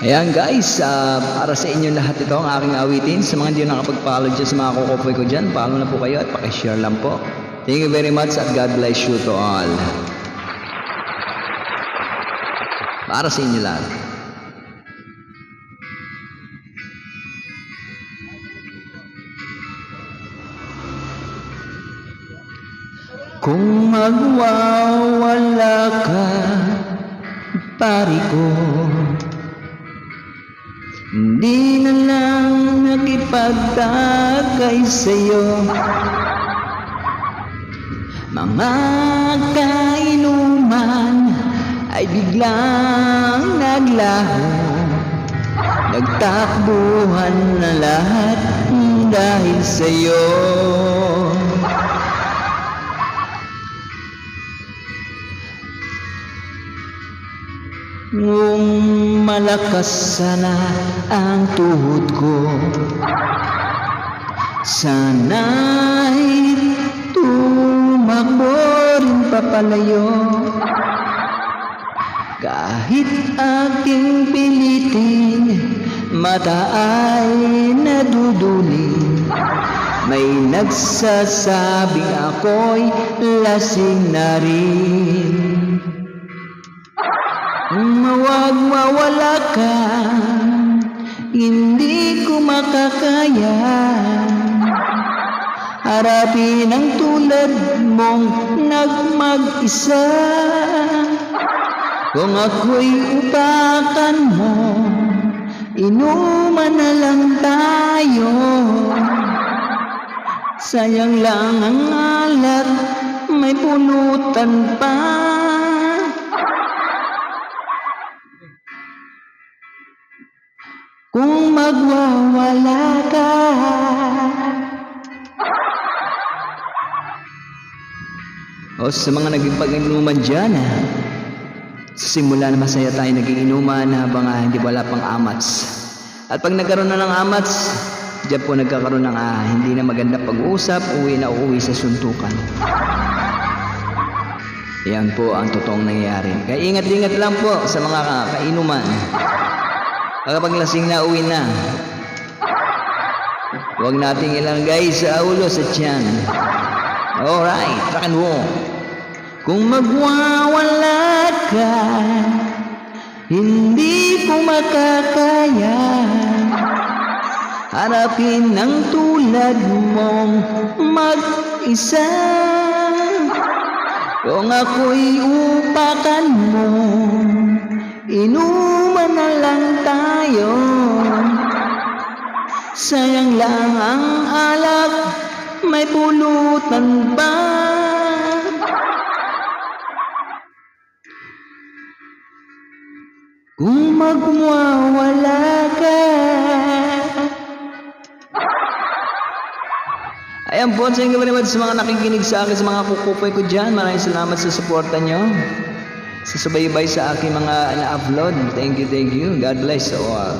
Ayan guys, para sa inyo lahat ito ang aking awitin. Sa mga hindi nakapag-follow dyan, sa mga kukupoy ko dyan, follow na po kayo at pakishare lang po. Thank you very much at God bless you to all. Para sa inyo lahat. Kung magwawala ka, pari ko, hindi na lang nakipagtagay sa'yo. Mga kainuman ay biglang naglaho, nagtakbuhan na lahat dahil sa'yo. Kung malakas sana ang tuhod ko, sana'y tumakbo rin papalayo. Kahit aking pilitin, mata ay naduduling. May nagsasabing ako'y lasing na rin. Mawag-mawala ka, hindi ko makakaya harapin ang tulad mong nagmag-isa. Kung ako'y upakan mo, inuman na lang tayo. Sayang lang ang alat, may pulutan pa. Kung magwawala ka, o sa mga naging pag-inuman dyan, sa simula na masaya tayo naging inuman habang hindi wala pang amats. At pag nagkaroon na ng amats, dyan po nagkakaroon ng hindi na maganda pag-uusap, uwi sa suntukan. Yan po ang totoong nangyayari. Kaya ingat-ingat lang po sa mga kainuman. Kapag lasing na, uwi na. Huwag nating ilagay sa ulo, sa tiyan. Alright, rock and roll. Kung magwawala ka, hindi ko makakaya harapin ang tulad mong mag-isa. Kung ako'y upakan mo, inuman na lang tayo. Sayang lang ang alak, may pulutan ba? Kung magwawala ka. Ayan po, thank you very much sa mga nakikinig sa akin, sa mga kukupoy ko dyan. Maraming salamat sa suporta nyo, sa subaybay sa aking mga na-upload. Thank you. God bless all.